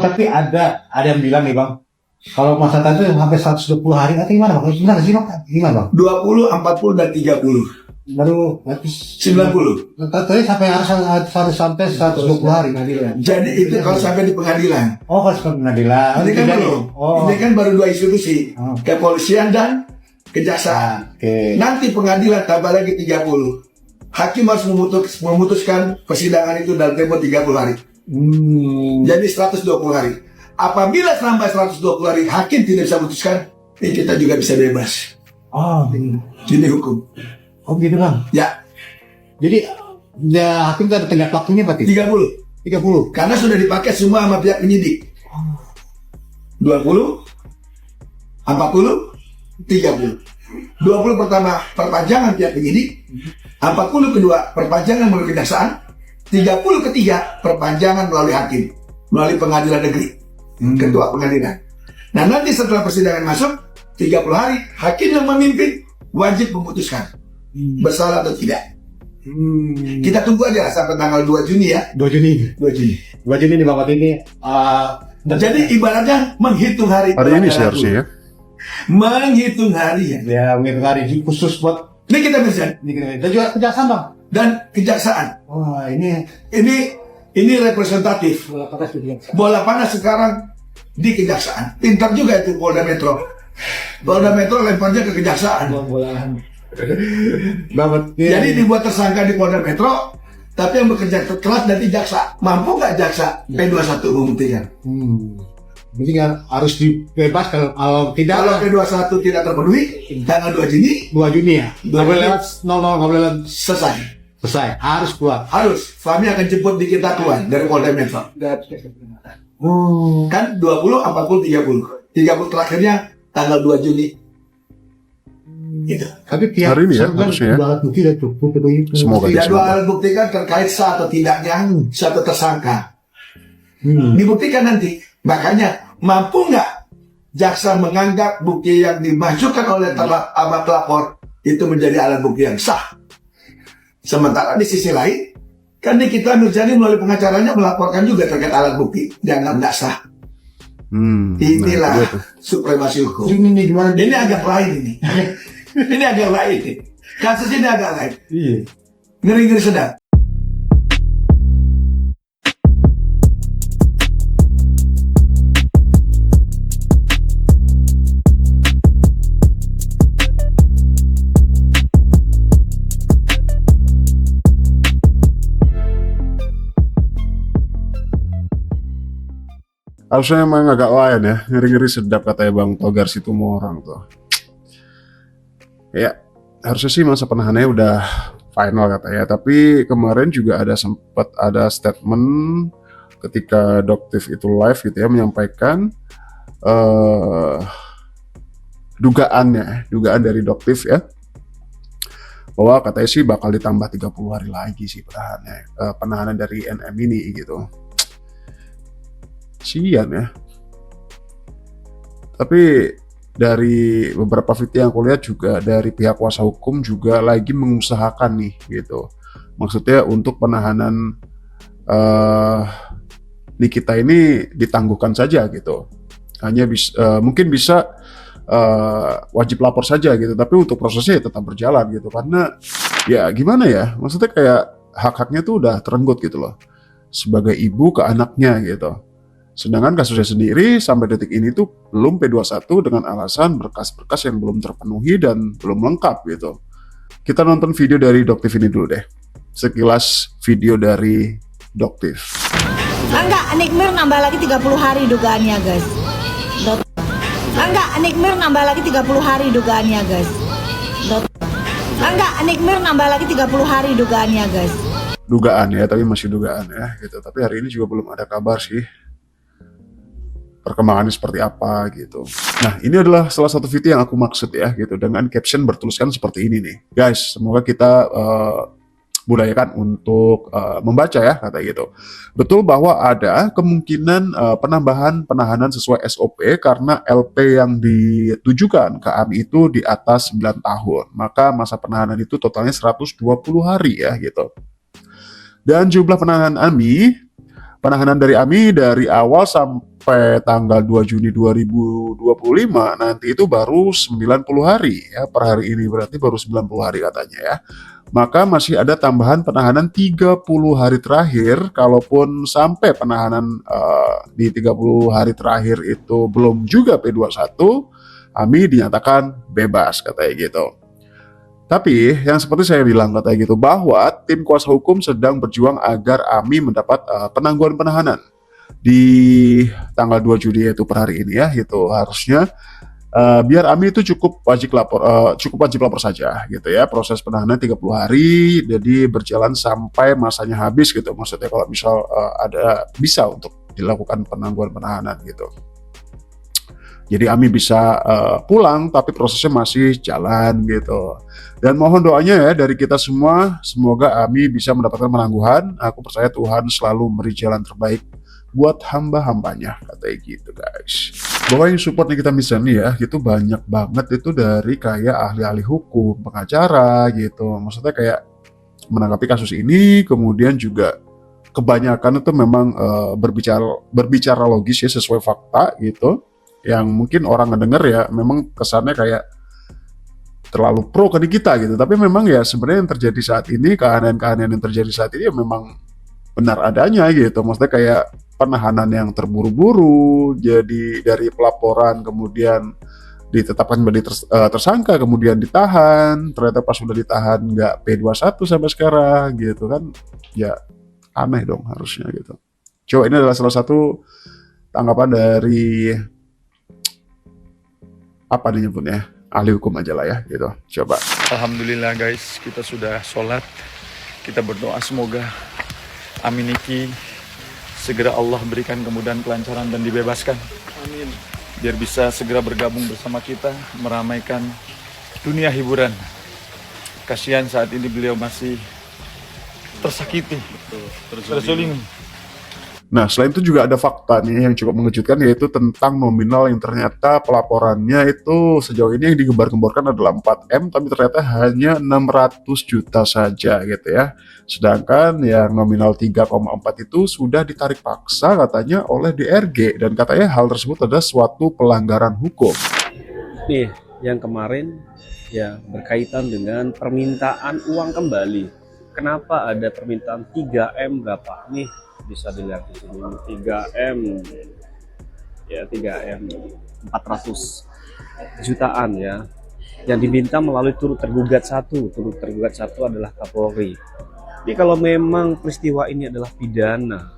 Tapi ada yang bilang nih Bang, kalau masa tahan itu sampai 120 hari atau gimana Bang? Gimana sih Bang? Gimana Bang? 20, 40, dan 30. Baru 90. Tadi sampai harus sampai 120 hari pengadilan. Jadi itu kalau sampai di pengadilan. Oh, kalau sampai pengadilan. Ini kan belum. Oh. Ini kan baru dua institusi. Oh. Kepolisian dan kejaksaan. Oke. Nanti pengadilan tambah lagi 30. Hakim harus memutuskan persidangan itu dalam tempo 30 hari. Jadi 120 hari. Apabila sampai 120 hari hakim tidak bisa memutuskan, kita juga bisa bebas. Oh, Ini hukum. oh gitu Bang. Ya, Jadi ya hakim ada tenggat waktunya Pak? 30. 30. Karena sudah dipakai semua sama pihak penyidik. 20, 40, 30. 20 pertama perpanjangan pihak penyidik, 40 kedua perpanjangan melalui kejaksaan, 30 ketiga perpanjangan melalui hakim, melalui pengadilan negeri, ketua pengadilan. Nah nanti setelah persidangan masuk 30 hari, hakim yang memimpin wajib memutuskan bersalah atau tidak. Kita tunggu aja sampai tanggal 2 Juni ya. 2 Juni. 2 Juni. 2 Juni nih Bapak ini. Jadi ibaratnya menghitung hari. Hari ini sih harusnya ya. Menghitung hari ya. Ya mungkin hari ini khusus buat Ini kita bisa. dan juga kejaksaan Bang. Dan kejaksaan. Wah ini Ini representatif. Bola panas sekarang di kejaksaan. Pintar juga itu Polda Metro. Polda Metro lemparnya ke kejaksaan. bola-bolaan. Bapak. Jadi dibuat tersangka di Polda Metro, tapi yang bekerja keras dari jaksa. Mampu nggak jaksa P21 membuktikan? Jadi kan harus dibebas kalau tidak. Kalau P21 tidak terpenuhi, tanggal 2 Juni 2 Juni ya. 2 Nggak boleh Juni. lewat 00, nggak boleh lewat selesai. selesai. Harus keluar. Harus. Kami akan jemput di kita tuan dari Polda Metro. Kan 20, 40, 30. 30 terakhirnya tanggal 2 Juni. Gitu. Tapi pihak Hari ini ya, sebenarnya harusnya ya. dua alat bukti dan cukup itu. Semoga Ya dua alat bukti kan terkait sah atau tidaknya satu tersangka. Dibuktikan nanti. Makanya mampu nggak jaksa menganggap bukti yang dimajukan oleh pelapor itu menjadi alat bukti yang sah. Sementara di sisi lain, kan Nikita Mirzani melalui pengacaranya melaporkan juga terkait alat bukti dianggap nggak sah. Inilah nah, itu. supremasi hukum. Ini gimana? Ini agak lain ini. Ini agak lain nih. Kasus ini agak lain. Iya. Ngeri-ngeri sedap. Harusnya emang agak lain ya, ngeri-ngeri sedap katanya Bang Togar Situmorang tuh. Ya, harusnya sih masa penahanannya udah final katanya, tapi kemarin juga sempat ada statement ketika Doktif itu live gitu ya, menyampaikan dugaan dari Doktif ya, bahwa katanya sih bakal ditambah 30 hari lagi sih penahanan dari NM ini gitu. Sian ya. Tapi dari beberapa video yang aku lihat juga dari pihak kuasa hukum juga lagi mengusahakan nih gitu. Maksudnya untuk penahanan Nikita ini ditangguhkan saja gitu. Hanya mungkin bisa wajib lapor saja gitu. Tapi untuk prosesnya ya tetap berjalan gitu. Karena ya gimana ya? Maksudnya kayak hak-haknya tuh udah terenggut gitu loh. Sebagai ibu ke anaknya gitu. Sedangkan kasusnya sendiri sampai detik ini tuh belum P21 dengan alasan berkas-berkas yang belum terpenuhi dan belum lengkap gitu. Kita nonton video dari Doktif ini dulu deh. Sekilas video dari Doktif. Enggak, Nikmir nambah lagi 30 hari dugaannya guys. Enggak, Nikmir nambah lagi 30 hari dugaannya guys. Enggak, Nikmir nambah lagi 30 hari dugaannya guys. Dugaan ya, tapi masih dugaan ya gitu. Tapi hari ini juga belum ada kabar sih perkembangannya seperti apa gitu. Nah, ini adalah salah satu video yang aku maksud ya gitu, dengan caption bertuliskan seperti ini nih. Guys, semoga kita budayakan untuk membaca ya, kata gitu. Betul bahwa ada kemungkinan penambahan penahanan sesuai SOP karena LP yang ditujukan ke AMI itu di atas 9 tahun. Maka masa penahanan itu totalnya 120 hari ya gitu. Dan jumlah penahanan AMI penahanan dari AMI dari awal sampai tanggal 2 Juni 2025 nanti itu baru 90 hari ya, per hari ini berarti baru 90 hari katanya ya. Maka masih ada tambahan penahanan 30 hari terakhir. Kalaupun sampai penahanan di 30 hari terakhir itu belum juga P21, AMI dinyatakan bebas katanya gitu. Tapi yang seperti saya bilang katanya gitu, bahwa tim kuasa hukum sedang berjuang agar AMI mendapat penangguhan penahanan di tanggal 2 Juni yaitu per hari ini ya, gitu. Harusnya biar AMI itu cukup wajib lapor saja gitu ya. Proses penahanan 30 hari jadi berjalan sampai masanya habis gitu. Maksudnya kalau misal ada bisa untuk dilakukan penangguhan penahanan gitu. Jadi AMI bisa pulang tapi prosesnya masih jalan gitu. Dan mohon doanya ya dari kita semua, semoga AMI bisa mendapatkan penangguhan. Aku percaya Tuhan selalu memberi jalan terbaik buat hamba-hambanya, katanya gitu guys. Bahwa yang support kita misalnya ya, itu banyak banget itu dari kayak ahli-ahli hukum, pengacara gitu. Maksudnya kayak menanggapi kasus ini, kemudian juga kebanyakan itu memang berbicara logis ya, sesuai fakta gitu. Yang mungkin orang ngedenger ya memang kesannya kayak terlalu pro ke kita gitu, tapi memang ya sebenarnya yang terjadi saat ini, keanehan-keanehan yang terjadi saat ini ya memang benar adanya gitu. Maksudnya kayak penahanan yang terburu-buru, jadi dari pelaporan kemudian ditetapkan menjadi tersangka, kemudian ditahan, ternyata pas sudah ditahan nggak P21 sampai sekarang gitu kan, ya aneh dong harusnya gitu. Coba ini adalah salah satu tanggapan dari apa nih nyebutnya, ahli hukum aja lah ya gitu. Coba. Alhamdulillah guys, kita sudah sholat, kita berdoa semoga Amin Niki segera Allah berikan kemudahan, kelancaran dan dibebaskan. Amin. Biar bisa segera bergabung bersama kita meramaikan dunia hiburan. Kasihan saat ini beliau masih tersakiti, terzolimi. Nah, selain itu juga ada fakta nih yang cukup mengejutkan, yaitu tentang nominal yang ternyata pelaporannya itu sejauh ini yang digembar-gemborkan adalah 4M, tapi ternyata hanya 600 juta saja gitu ya. Sedangkan yang nominal 3,4 itu sudah ditarik paksa katanya oleh DRG, dan katanya hal tersebut adalah suatu pelanggaran hukum. Nih, yang kemarin ya berkaitan dengan permintaan uang kembali. Kenapa ada permintaan 3M berapa? Nih, bisa dilihat di sini 3M ya, 3M 400 jutaan ya, yang diminta melalui turut tergugat satu adalah Kapolri. Jadi kalau memang peristiwa ini adalah pidana,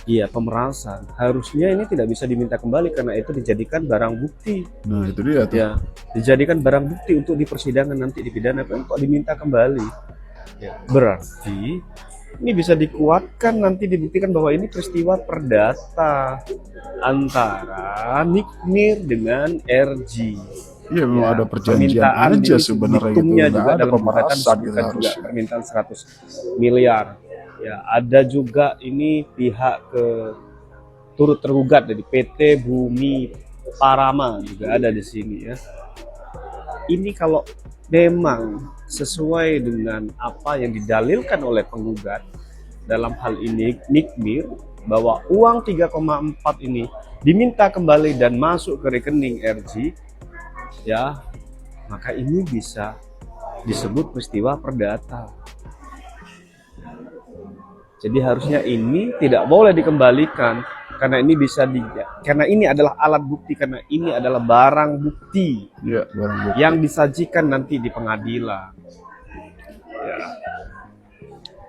iya pemerasan, harusnya ini tidak bisa diminta kembali karena itu dijadikan barang bukti. Nah itu dia tuh. Ya, dijadikan barang bukti untuk di persidangan nanti di pidana, kok diminta kembali ya, berarti ini bisa dikuatkan nanti dibuktikan bahwa ini peristiwa perdata antara Nikmir dengan RG. Iya memang Ya, ada perjanjian aja sebenarnya gitu, juga nggak ada dalam pemerasan gitu juga harusnya. permintaan 100 miliar. Ya, ada juga ini pihak turut tergugat dari PT Bumi Parama juga ada di sini ya. Ini kalau memang sesuai dengan apa yang didalilkan oleh penggugat dalam hal ini Nikmir, bahwa uang 3,4 ini diminta kembali dan masuk ke rekening RG ya, maka ini bisa disebut peristiwa perdata. Jadi harusnya ini tidak boleh dikembalikan karena ini karena ini adalah alat bukti, karena ini adalah barang bukti, Iya, barang bukti yang disajikan nanti di pengadilan. Ya.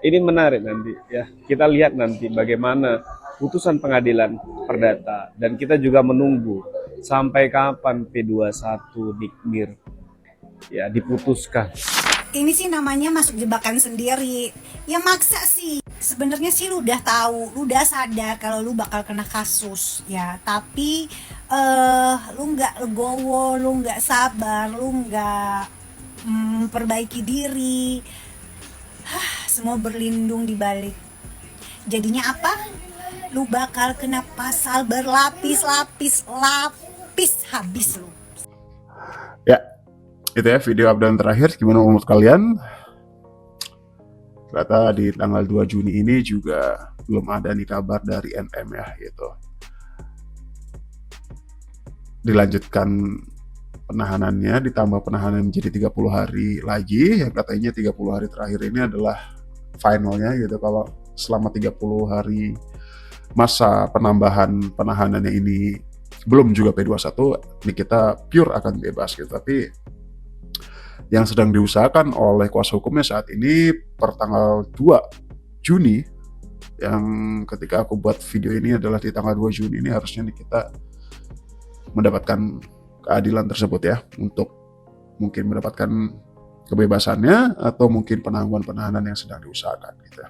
Ini menarik nanti ya. Kita lihat nanti bagaimana putusan pengadilan perdata, dan kita juga menunggu sampai kapan P21 Nikmir ya diputuskan. Ini sih namanya masuk jebakan sendiri. Ya maksa sih. Sebenarnya sih lu udah tahu, lu udah sadar kalau lu bakal kena kasus ya. Tapi lu nggak legowo, lu nggak sabar, lu nggak perbaiki diri. Semua berlindung di balik. Jadinya apa? Lu bakal kena pasal berlapis-lapis, habis lu. ya. Itu ya video update terakhir. Gimana menurut kalian? ternyata di tanggal 2 Juni ini juga belum ada nih kabar dari NM ya gitu. Dilanjutkan penahanannya, ditambah penahanan menjadi 30 hari lagi, yang katanya 30 hari terakhir ini adalah finalnya gitu. Kalau selama 30 hari masa penambahan penahanannya ini belum juga P21, ini kita pure akan bebas gitu. Tapi yang sedang diusahakan oleh kuasa hukumnya saat ini per tanggal 2 Juni, yang ketika aku buat video ini adalah di tanggal 2 Juni ini harusnya nih kita mendapatkan keadilan tersebut ya, untuk mungkin mendapatkan kebebasannya atau mungkin penahanan yang sedang diusahakan gitu.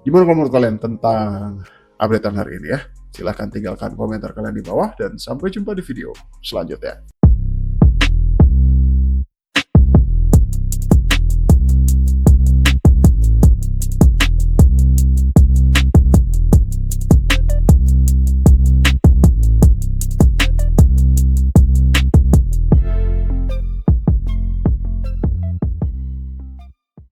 Gimana kalau menurut kalian tentang updatean hari ini ya? Silahkan tinggalkan komentar kalian di bawah dan sampai jumpa di video selanjutnya.